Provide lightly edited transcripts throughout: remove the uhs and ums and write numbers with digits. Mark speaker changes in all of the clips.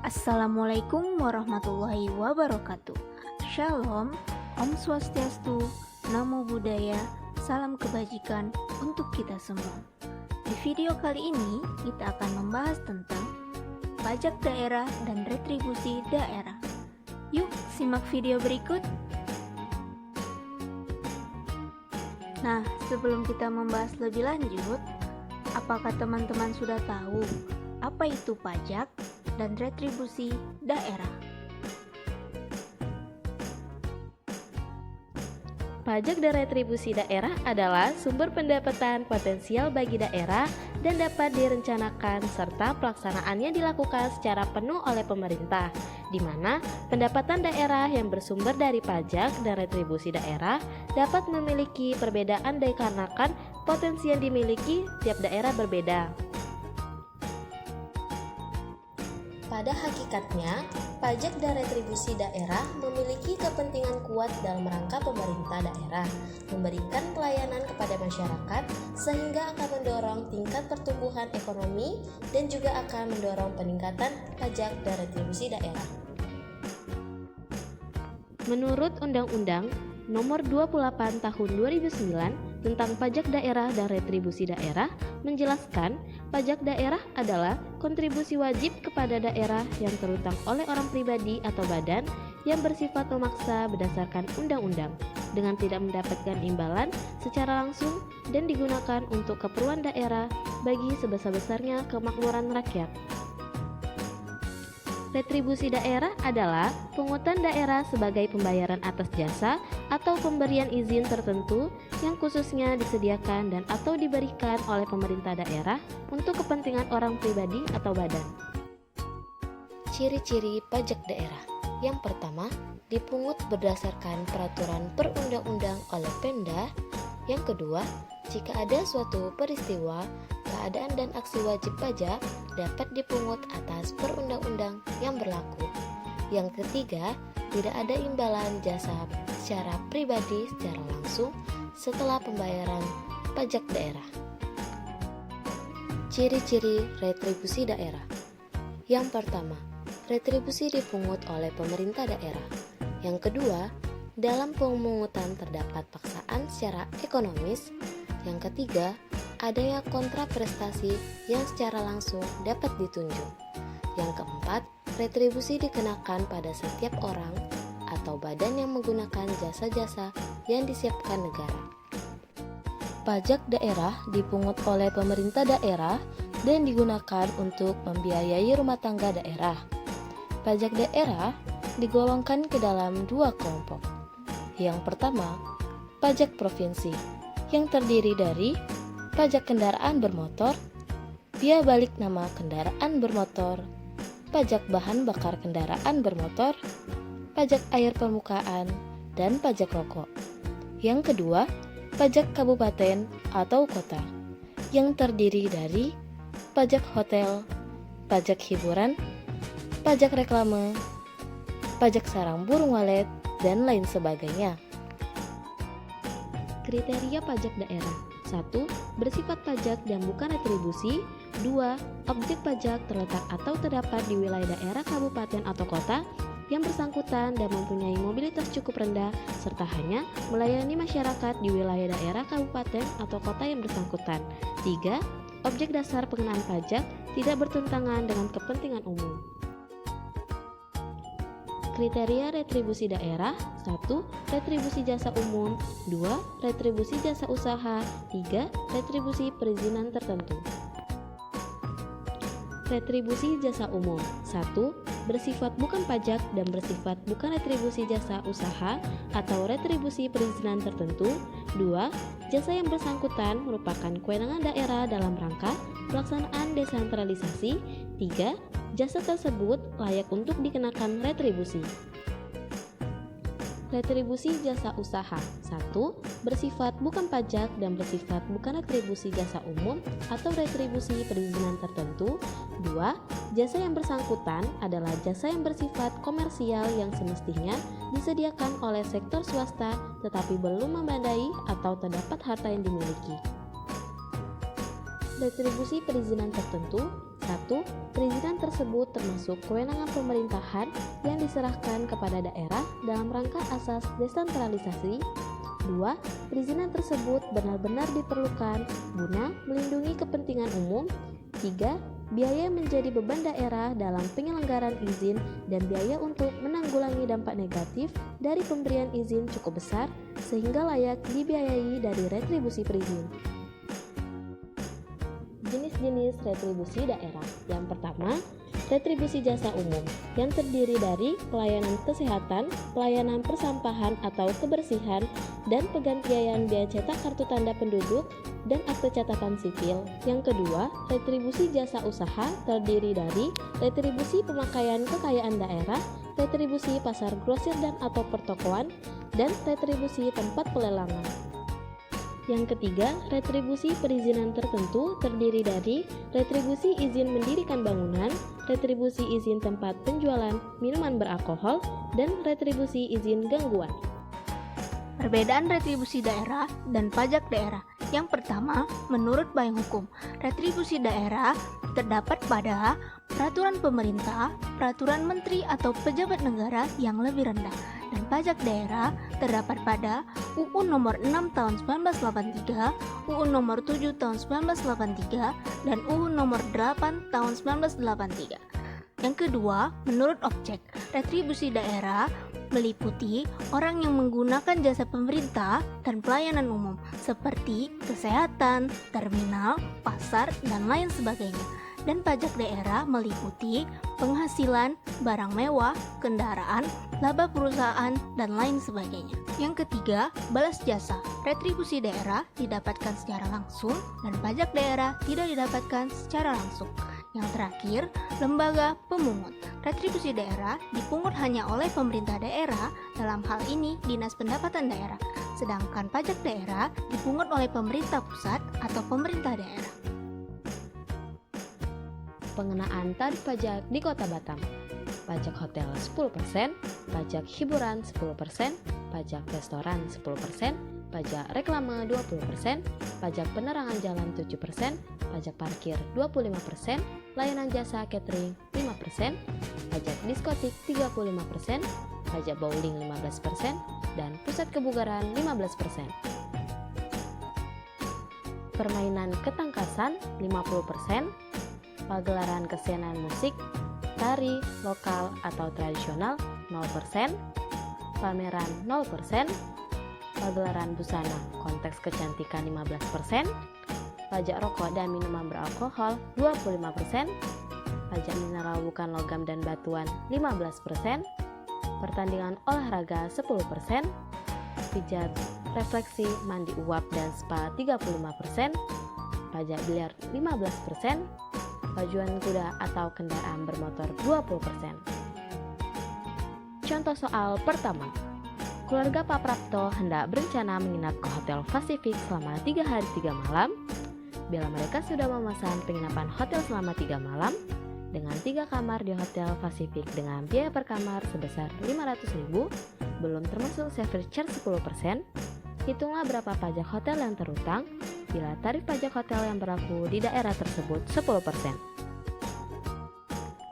Speaker 1: Assalamualaikum warahmatullahi wabarakatuh. Shalom, Om Swastiastu, Namo Buddhaya, salam kebajikan untuk kita semua. Di video kali ini kita akan membahas tentang pajak daerah dan retribusi daerah. Yuk simak video berikut. Nah, sebelum kita membahas lebih lanjut, apakah teman-teman sudah tahu apa itu pajak dan retribusi daerah?
Speaker 2: Pajak dan retribusi daerah adalah sumber pendapatan potensial bagi daerah dan dapat direncanakan serta pelaksanaannya dilakukan secara penuh oleh pemerintah, di mana pendapatan daerah yang bersumber dari pajak dan retribusi daerah dapat memiliki perbedaan dikarenakan potensi yang dimiliki tiap daerah berbeda. Pada hakikatnya, pajak dan retribusi daerah memiliki kepentingan kuat dalam rangka pemerintah daerah memberikan pelayanan kepada masyarakat sehingga akan mendorong tingkat pertumbuhan ekonomi dan juga akan mendorong peningkatan pajak dan retribusi daerah. Menurut Undang-Undang Nomor 28 Tahun 2009 tentang pajak daerah dan retribusi daerah menjelaskan pajak daerah adalah kontribusi wajib kepada daerah yang terutang oleh orang pribadi atau badan yang bersifat memaksa berdasarkan undang-undang dengan tidak mendapatkan imbalan secara langsung dan digunakan untuk keperluan daerah bagi sebesar-besarnya kemakmuran rakyat. Retribusi daerah adalah pungutan daerah sebagai pembayaran atas jasa atau pemberian izin tertentu yang khususnya disediakan dan atau diberikan oleh pemerintah daerah untuk kepentingan orang pribadi atau badan. Ciri-ciri pajak daerah. Yang pertama, dipungut berdasarkan peraturan perundang-undang oleh Pemda. Yang kedua, jika ada suatu peristiwa, keadaan dan aksi wajib pajak dapat dipungut atas perundang-undang yang berlaku. Yang ketiga, tidak ada imbalan jasa secara pribadi secara langsung setelah pembayaran pajak daerah. Ciri-ciri retribusi daerah. Yang pertama, retribusi dipungut oleh pemerintah daerah. Yang kedua, dalam pemungutan terdapat paksaan secara ekonomis. Yang ketiga, adanya kontrak prestasi yang secara langsung dapat ditunjuk. Yang keempat, retribusi dikenakan pada setiap orang atau badan yang menggunakan jasa-jasa yang disiapkan negara. Pajak daerah dipungut oleh pemerintah daerah dan digunakan untuk membiayai rumah tangga daerah. Pajak daerah digolongkan ke dalam dua kelompok. Yang pertama, pajak provinsi yang terdiri dari pajak kendaraan bermotor, biaya balik nama kendaraan bermotor, pajak bahan bakar kendaraan bermotor, pajak air permukaan, dan pajak rokok. Yang kedua, pajak kabupaten atau kota, yang terdiri dari pajak hotel, pajak hiburan, pajak reklame, pajak sarang burung walet, dan lain sebagainya. Kriteria pajak daerah. 1. Bersifat pajak dan bukan retribusi. 2. Objek pajak terletak atau terdapat di wilayah daerah kabupaten atau kota yang bersangkutan dan mempunyai mobilitas cukup rendah serta hanya melayani masyarakat di wilayah daerah kabupaten atau kota yang bersangkutan. 3. Objek dasar pengenaan pajak tidak bertentangan dengan kepentingan umum. Kriteria retribusi daerah. 1. Retribusi jasa umum. 2. Retribusi jasa usaha. 3. Retribusi perizinan tertentu. Retribusi jasa umum. 1. Bersifat bukan pajak dan bersifat bukan retribusi jasa usaha atau retribusi perizinan tertentu. 2. Jasa yang bersangkutan merupakan kewenangan daerah dalam rangka pelaksanaan desentralisasi. 3. Jasa tersebut layak untuk dikenakan retribusi. Retribusi jasa usaha. 1. Bersifat bukan pajak dan bersifat bukan retribusi jasa umum atau retribusi perizinan tertentu. 2. Jasa yang bersangkutan adalah jasa yang bersifat komersial yang semestinya disediakan oleh sektor swasta tetapi belum memadai atau terdapat harta yang dimiliki. Retribusi perizinan tertentu. 1. Perizinan tersebut termasuk kewenangan pemerintahan yang diserahkan kepada daerah dalam rangka asas desentralisasi. 2. Perizinan tersebut benar-benar diperlukan guna melindungi kepentingan umum. 3. Biaya menjadi beban daerah dalam penyelenggaraan izin dan biaya untuk menanggulangi dampak negatif dari pemberian izin cukup besar sehingga layak dibiayai dari retribusi perizin. Jenis-jenis retribusi daerah. Yang pertama, retribusi jasa umum yang terdiri dari pelayanan kesehatan, pelayanan persampahan atau kebersihan, dan penggantian biaya cetak kartu tanda penduduk dan akte catatan sipil. Yang kedua, retribusi jasa usaha terdiri dari retribusi pemakaian kekayaan daerah, retribusi pasar grosir dan atau pertokoan, dan retribusi tempat pelelangan. Yang ketiga, retribusi perizinan tertentu terdiri dari retribusi izin mendirikan bangunan, retribusi izin tempat penjualan minuman beralkohol, dan retribusi izin gangguan.
Speaker 1: Perbedaan retribusi daerah dan pajak daerah. Yang pertama, menurut payung hukum, retribusi daerah terdapat pada peraturan pemerintah, peraturan menteri atau pejabat negara yang lebih rendah, dan pajak daerah terdapat pada UU Nomor 6 Tahun 1983, UU Nomor 7 Tahun 1983, dan UU Nomor 8 Tahun 1983. Yang kedua, menurut objek, retribusi daerah meliputi orang yang menggunakan jasa pemerintah dan pelayanan umum seperti kesehatan, terminal, pasar, dan lain sebagainya. Dan pajak daerah meliputi penghasilan, barang mewah, kendaraan, laba perusahaan, dan lain sebagainya. Yang ketiga, balas jasa. Retribusi daerah didapatkan secara langsung dan pajak daerah tidak didapatkan secara langsung. Yang terakhir, lembaga pemungut. Retribusi daerah dipungut hanya oleh pemerintah daerah, dalam hal ini Dinas Pendapatan Daerah, sedangkan pajak daerah dipungut oleh pemerintah pusat atau pemerintah daerah.
Speaker 2: Pengenaan tarif pajak di Kota Batam. Pajak hotel 10%, pajak hiburan 10%, pajak restoran 10%, pajak reklame 20%, pajak penerangan jalan 7%, pajak parkir 25%, layanan jasa catering 5%, pajak diskotik 35%, pajak bowling 15%, dan pusat kebugaran 15%. Permainan ketangkasan 50%, pagelaran kesenian musik, tari, lokal atau tradisional 0%, pameran 0%, pagelaran busana konteks kecantikan 15%, pajak rokok dan minuman beralkohol 25%, pajak mineral bukan logam dan batuan 15%, pertandingan olahraga 10%, pijat, refleksi, mandi uap dan spa 35%, pajak biliar 15%, pajuan kuda atau kendaraan bermotor 20%. Contoh soal pertama. Keluarga Pak Prapto hendak berencana menginap ke Hotel Pasifik selama 3 hari 3 malam. Bila mereka sudah memesan penginapan hotel selama 3 malam dengan 3 kamar di Hotel Pasifik dengan biaya per kamar sebesar 500.000, belum termasuk service charge 10%, hitunglah berapa pajak hotel yang terutang bila tarif pajak hotel yang berlaku di daerah tersebut 10%.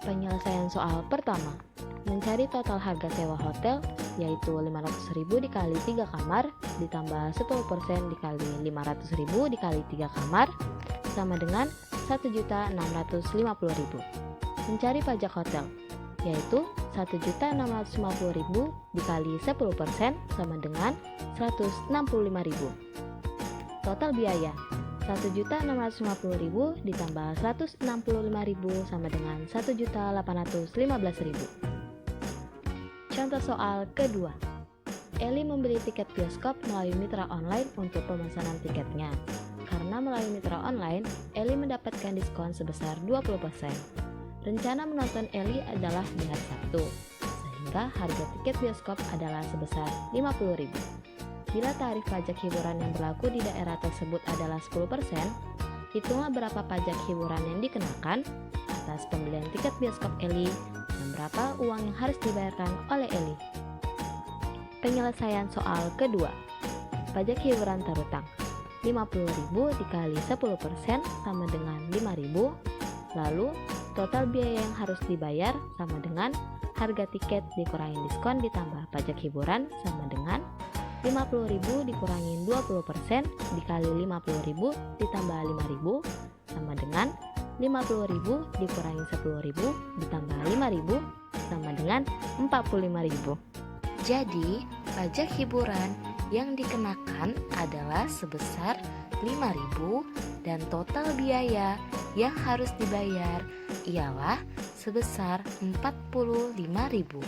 Speaker 2: Penyelesaian soal pertama. Mencari total harga sewa hotel yaitu 500.000 dikali 3 kamar ditambah 10% dikali 500.000 dikali 3 kamar sama dengan 1.650.000. Mencari pajak hotel yaitu 1.650.000 dikali 10% sama dengan 165.000. Total biaya 1.650.000 ditambah 165.000 sama dengan 1.815.000. Contoh soal kedua. Eli membeli tiket bioskop melalui mitra online untuk pemesanan tiketnya. Karena melalui mitra online, Eli mendapatkan diskon sebesar 20%. Rencana menonton Eli adalah di hari Sabtu, sehingga harga tiket bioskop adalah sebesar 50.000. Bila tarif pajak hiburan yang berlaku di daerah tersebut adalah 10%, hitunglah berapa pajak hiburan yang dikenakan atas pembelian tiket bioskop Eli dan berapa uang yang harus dibayarkan oleh Eli. Penyelesaian soal kedua. Pajak hiburan terutang 50.000 dikali 10% sama dengan 5.000, Lalu, total biaya yang harus dibayar sama dengan harga tiket dikurangin diskon ditambah pajak hiburan sama dengan 50.000 dikurangin 20% dikali 50.000 ditambah 5.000 sama dengan 50.000 dikurangin 10.000 ditambah 5.000 sama dengan 45.000. Jadi, pajak hiburan yang dikenakan adalah sebesar 5.000 dan total biaya yang harus dibayar ialah sebesar 45.000.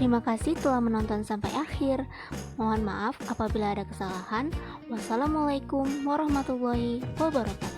Speaker 1: Terima kasih telah menonton sampai akhir. Mohon maaf apabila ada kesalahan. Wassalamualaikum warahmatullahi wabarakatuh.